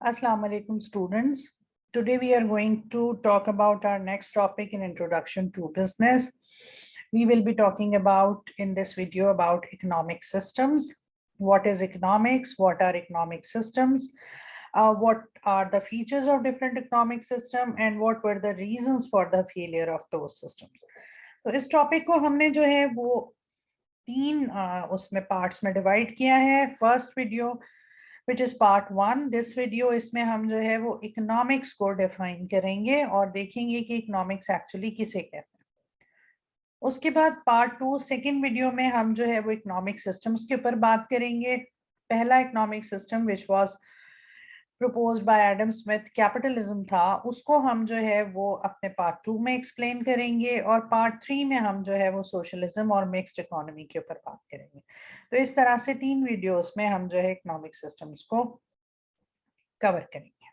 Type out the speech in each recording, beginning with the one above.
Assalamu alaikum students. Today we are going to talk about our next topic in Introduction to Business. We will be talking about in this video about economic systems. What is economics? What are economic systems? What are the features of different economic system and what were the reasons for the failure of those systems? तो इस topic को हमने जो है वो तीन उसमें parts में डिवाइड किया है. First video which is part 1. This video इसमें हम जो है वो इकोनॉमिक्स को डिफाइन करेंगे और देखेंगे कि इकोनॉमिक्स एक्चुअली किसे कहते हैं. उसके बाद पार्ट 2 सेकेंड वीडियो में हम जो है वो इकोनॉमिक सिस्टम्स के ऊपर बात करेंगे. पहला economic system which was proposed by Adam Smith capitalism था, उसको हम जो है वो अपने पार्ट 2 में एक्सप्लेन करेंगे और पार्ट 3 में हम जो है वो सोशलिज्म और मिक्स्ड इकोनॉमी के ऊपर बात करेंगे. तो इस तरह से 3 वीडियोस में हम जो है इकोनॉमिक सिस्टम्स को कवर करेंगे.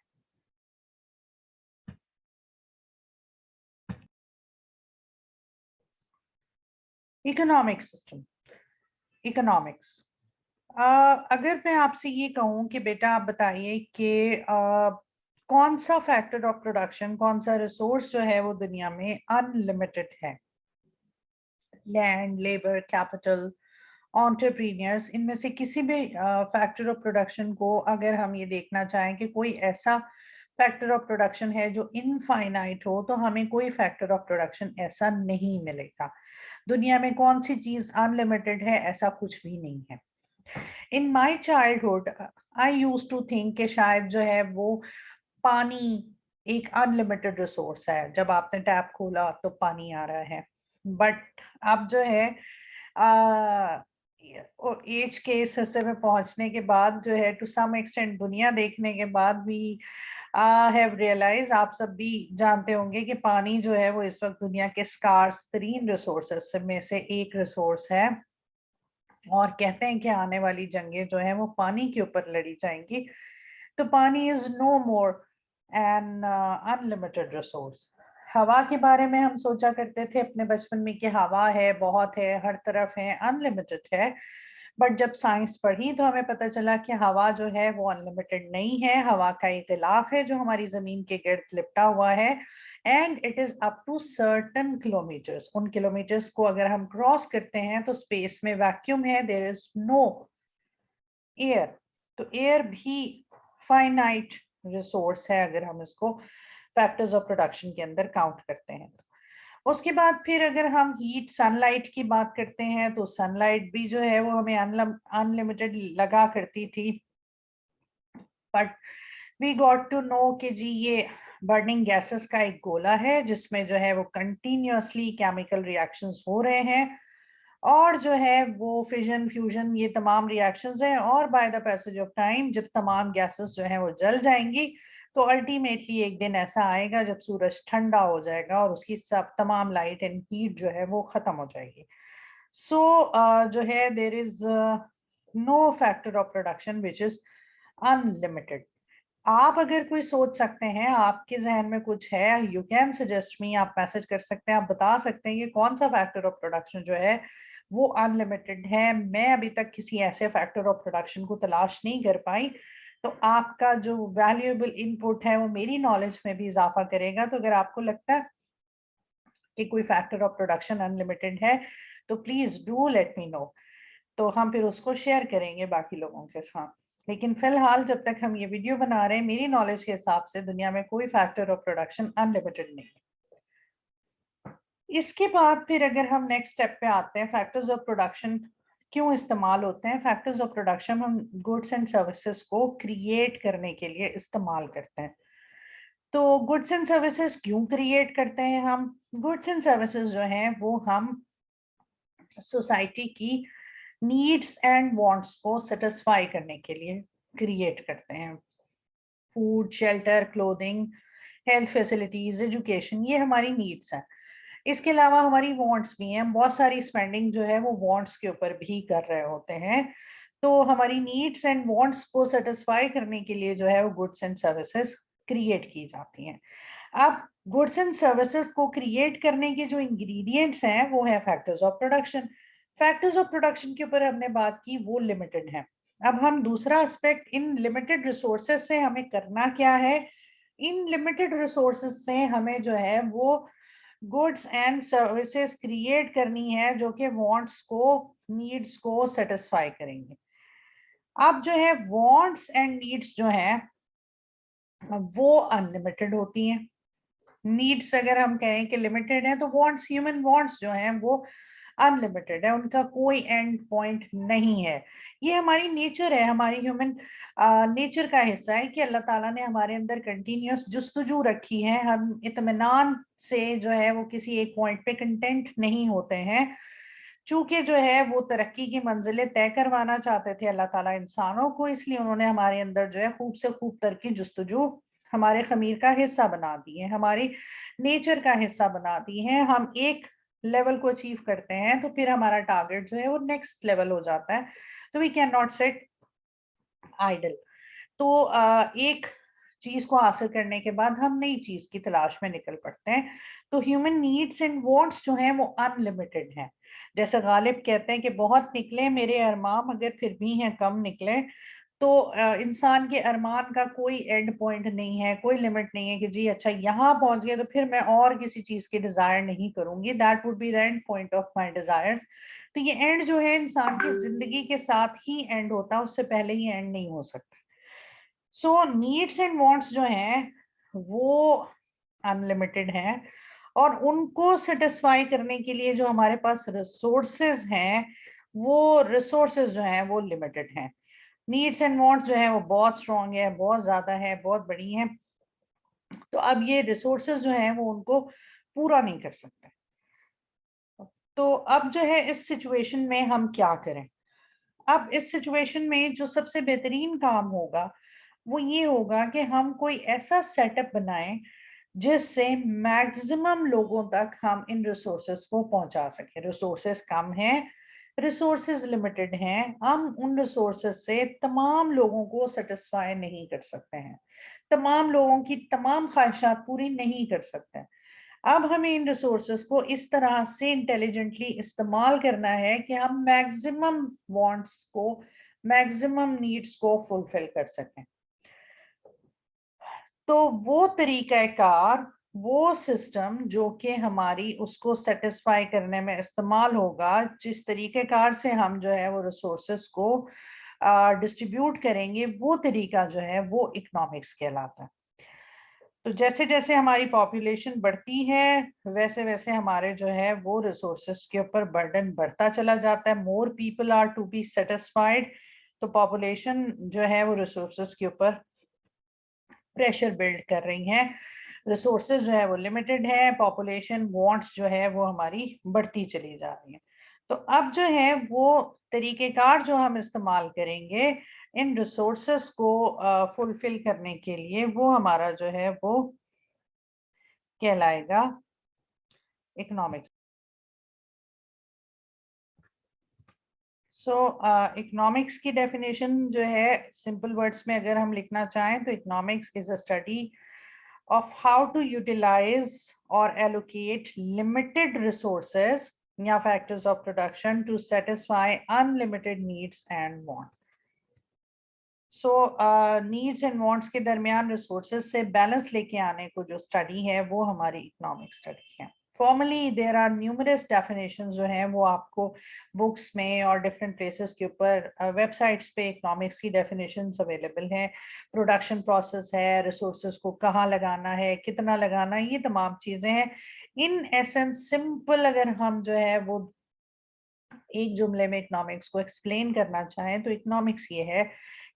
Economic system, economics. अगर मैं आपसे ये कहूँ कि बेटा आप बताइए कि कौन सा फैक्टर ऑफ प्रोडक्शन, कौन सा रिसोर्स जो है वो दुनिया में अनलिमिटेड है. लैंड, लेबर, कैपिटल, एंटरप्रेन्योर्स, इनमें से किसी भी फैक्टर ऑफ प्रोडक्शन को अगर हम ये देखना चाहें कि कोई ऐसा फैक्टर ऑफ प्रोडक्शन है जो इनफाइनाइट हो, तो हमें कोई फैक्टर ऑफ प्रोडक्शन ऐसा नहीं मिलेगा. दुनिया में कौन सी चीज अनलिमिटेड है? ऐसा कुछ भी नहीं है. In my childhood I used to think कि शायद जो है वो पानी एक अनलिमिटेड रिसोर्स है. जब आपने टैप खोला तो पानी आ रहा है. बट अब जो है एज के इस हिस्से में पहुंचने के बाद जो है टू सम एक्सटेंट दुनिया देखने के बाद भी हैव रियलाइज, आप सब भी जानते होंगे कि पानी जो है वो इस वक्त दुनिया के स्कार्स तरीन रिसोर्सेस में से एक रिसोर्स है और कहते हैं कि आने वाली जंगें जो है वो पानी के ऊपर लड़ी जाएंगी. तो pani is no more an unlimited resource. हवा के बारे में हम सोचा करते थे अपने बचपन में कि हवा है, बहुत है, हर तरफ है, अनलिमिटेड है. बट जब साइंस पढ़ी तो हमें पता चला कि हवा जो है वो अनलिमिटेड नहीं है. हवा का एक गिलाफ है जो हमारी जमीन के गिर्द लिपटा हुआ है and it is up to certain kilometres. उन किलोमीटर्स को अगर हम क्रॉस करते हैं तो स्पेस में वैक्यूम है, देयर इज नो एयर. तो एयर भी फाइनाइट रिसोर्स है अगर हम इसको फैक्टर्स ऑफ प्रोडक्शन के अंदर काउंट करते हैं. उसके बाद फिर अगर हम हीट सनलाइट की बात करते हैं तो सनलाइट भी जो है वो हमें अनलिमिटेड लगा करती थी. But we got to know कि जी ये बर्निंग गैसेस का एक गोला है जिसमें जो है वो कंटिन्यूअसली केमिकल रिएक्शंस हो रहे हैं और जो है वो फिजन फ्यूजन ये तमाम रिएक्शंस हैं और by the passage of time जब तमाम गैसेस जो है वो जल जाएंगी तो अल्टीमेटली एक दिन ऐसा आएगा जब सूरज ठंडा हो जाएगा और उसकी सब तमाम लाइट एंड हीट जो है वो खत्म हो जाएगी. सो जो है there is no factor of production which is unlimited. आप अगर कोई सोच सकते हैं, आपके जहन में कुछ है, यू कैन सजेस्ट मी. आप मैसेज कर सकते हैं, आप बता सकते हैं कि कौन सा फैक्टर ऑफ प्रोडक्शन जो है वो अनलिमिटेड है. मैं अभी तक किसी ऐसे फैक्टर ऑफ प्रोडक्शन को तलाश नहीं कर पाई. तो आपका जो वैल्यूएबल इनपुट है वो मेरी नॉलेज में भी इजाफा करेगा. तो अगर आपको लगता है कि कोई फैक्टर ऑफ प्रोडक्शन अनलिमिटेड है तो please do let me know. तो हम फिर उसको शेयर करेंगे बाकी लोगों के साथ. लेकिन फिलहाल जब तक हम ये वीडियो बना रहे हैं, मेरी नॉलेज के हिसाब से दुनिया में कोई फैक्टर ऑफ प्रोडक्शन अनलिमिटेड नहीं है. इसके बाद फिर अगर हम नेक्स्ट स्टेप पे आते हैं, फैक्टर्स ऑफ प्रोडक्शन क्यों इस्तेमाल होते हैं. फैक्टर्स ऑफ प्रोडक्शन हम गुड्स एंड सर्विसेज को क्रिएट करने के लिए इस्तेमाल करते हैं. तो गुड्स एंड सर्विसेज क्यों क्रिएट करते हैं हम? गुड्स एंड सर्विसेज जो हैं वो हम सोसाइटी की नीड्स एंड वांट्स को सेटिस्फाई करने के लिए क्रिएट करते हैं. Food, shelter, clothing, health facilities, education, ये हमारी नीड्स हैं. इसके अलावा हमारी वांट्स भी हैं. बहुत सारी स्पेंडिंग जो है वो वांट्स के ऊपर भी कर रहे होते हैं. तो हमारी नीड्स एंड वांट्स को सेटिस्फाई करने के लिए जो है वो गुड्स एंड सर्विसेज क्रिएट की जाती हैं. अब गुड्स एंड सर्विसेज को क्रिएट करने के जो इंग्रेडिएंट्स हैं वो है factors of production. Factors of production के ऊपर हमने बात की, वो लिमिटेड है. अब हम दूसरा एस्पेक्ट, इन लिमिटेड रिसोर्सेज से हमें करना क्या है। इन लिमिटेड रिसोर्सेज से हमें जो है वो गुड्स एंड सर्विसेज क्रिएट करनी है जो कि वांट्स को, नीड्स को सेटिस्फाई करेंगे। अब जो है वांट्स एंड नीड्स जो है वो अनलिमिटेड होती हैं। नीड्स अगर हम कहें कि लिमिटेड है, तो वांट्स, ह्यूमन वांट्स जो हैं वो अनलिमिटेड है, उनका कोई एंड पॉइंट नहीं है। ये हमारी नेचर है, हमारी ह्यूमन नेचर का हिस्सा है कि अल्लाह ताला ने हमारे अंदर कंटिन्यूअस जुस्तजू रखी है। हम इत्मीनान से जो है वो किसी एक पॉइंट पे कंटेंट नहीं होते हैं। चूंकि जो है वो तरक्की की मंजिलें तय करवाना चाहते थे अल्लाह ताला इंसानों को, इसलिए उन्होंने हमारे अंदर जो है खूब से खूब तरक्की जुस्तजू हमारे खमीर का हिस्सा बना दी है, हमारी नेचर का हिस्सा बना दी है। हम एक लेवल को अचीव करते हैं तो फिर हमारा टारगेट जो है वो नेक्स्ट लेवल हो जाता है। तो we can not sit idle. तो एक चीज को हासिल करने के बाद हम नई चीज की तलाश में निकल पड़ते हैं। तो ह्यूमन नीड्स एंड वांट्स जो हैं वो अनलिमिटेड हैं। जैसे गालिब कहते हैं कि बहुत निकले मेरे अरमान मगर फिर भी हैं कम निकले। तो इंसान के अरमान का कोई एंड पॉइंट नहीं है, कोई लिमिट नहीं है कि जी अच्छा यहाँ पहुंच गए तो फिर मैं और किसी चीज की डिजायर नहीं करूंगी, that would be the end point of my desires. तो ये एंड जो है इंसान की जिंदगी के साथ ही एंड होता है, उससे पहले ही एंड नहीं हो सकता। सो नीड्स एंड वांट्स जो हैं वो अनलिमिटेड हैं, और उनको सेटिस्फाई करने के लिए जो हमारे पास रिसोर्सेज हैं वो रिसोर्सेज जो हैं वो लिमिटेड हैं। नीड्स एंड वांट्स जो है वो बहुत स्ट्रांग है, बहुत ज्यादा है, बहुत बड़ी है। तो अब ये रिसोर्सेज जो है वो उनको पूरा नहीं कर सकते। तो अब जो है इस सिचुएशन में हम क्या करें। अब इस सिचुएशन में जो सबसे बेहतरीन काम होगा वो ये होगा कि हम कोई ऐसा सेटअप बनाएं जिससे मैक्सिमम लोगों तक हम इन रिसोर्सेस को पहुंचा सकें। रिसोर्सेस कम हैं, रिसोर्सेज लिमिटेड हैं, हम उन रिसोर्सेज से तमाम लोगों को सेटिस्फाई नहीं कर सकते हैं, तमाम लोगों की तमाम ख्वाहिशात पूरी नहीं कर सकते। अब हमें इन रिसोर्सेस को इस तरह से इंटेलिजेंटली इस्तेमाल करना है कि हम मैक्सिमम वांट्स को, मैक्सिमम नीड्स को फुलफिल कर सकें। तो वो तरीकाकार, वो सिस्टम जो कि हमारी उसको सेटिस्फाई करने में इस्तेमाल होगा, जिस तरीकेकार से हम जो है वो रिसोर्सेस को डिस्ट्रीब्यूट करेंगे, वो तरीका जो है वो इकोनॉमिक्स कहलाता है। तो जैसे जैसे हमारी पॉपुलेशन बढ़ती है वैसे वैसे हमारे जो है वो रिसोर्सेस के ऊपर बर्डन बढ़ता चला जाता है। More people are to be satisfied, तो पॉपुलेशन जो है वो रिसोर्सेस के ऊपर प्रेशर बिल्ड कर रही हैं। रिसोर्सेज जो है वो लिमिटेड है, पॉपुलेशन वांट्स जो है वो हमारी बढ़ती चली जा रही है। तो अब जो है वो तरीकेकार जो हम इस्तेमाल करेंगे इन रिसोर्सेस को फुलफिल करने के लिए, वो हमारा जो है वो कहलाएगा इकोनॉमिक्स। सो इकोनॉमिक्स की डेफिनेशन जो है सिंपल वर्ड्स में अगर हम लिखना चाहें तो economics is a study of how to utilize or allocate limited resources या factors of production to satisfy unlimited needs and wants. So needs and wants के दरमियान रिसोर्सेज से बैलेंस लेके आने को जो स्टडी है वो हमारी इकोनॉमिक स्टडी है। Formally there are numerous definitions जो हैं वो आपको बुक्स में और डिफरेंट प्लेसेस के ऊपर वेबसाइट्स पे इकोनॉमिक्स की डेफिनेशंस अवेलेबल हैं। प्रोडक्शन प्रोसेस है, रिसोर्सेज को कहाँ लगाना है, कितना लगाना है, ये तमाम चीज़ें हैं। इन एसेंस सिंपल अगर हम जो है वो एक जुमले में इकोनॉमिक्स को एक्सप्लेन करना चाहें तो इकोनॉमिक्स ये है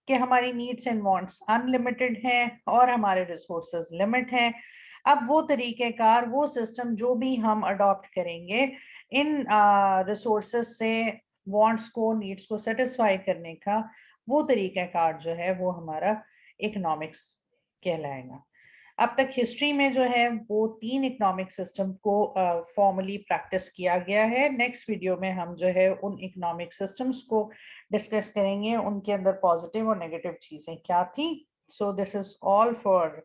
कि हमारी नीड्स एंड वांट्स अनलिमिटेड हैं और हमारे रिसोर्सेज लिमिट हैं। अब वो तरीकेकार, वो सिस्टम जो भी हम अडॉप्ट करेंगे इन रिसोर्सेज से वांट्स को, नीड्स को सेटिस्फाई करने का, वो तरीकाकार जो है वो हमारा इकोनॉमिक्स कहलाएगा। अब तक हिस्ट्री में जो है वो 3 इकोनॉमिक सिस्टम को फॉर्मली प्रैक्टिस किया गया है। नेक्स्ट वीडियो में हम जो है उन इकोनॉमिक सिस्टम्स को डिस्कस करेंगे, उनके अंदर पॉजिटिव और नेगेटिव चीजें क्या थी। So this is all for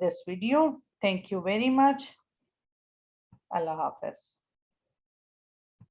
this video. Thank you very much. Allah Hafiz.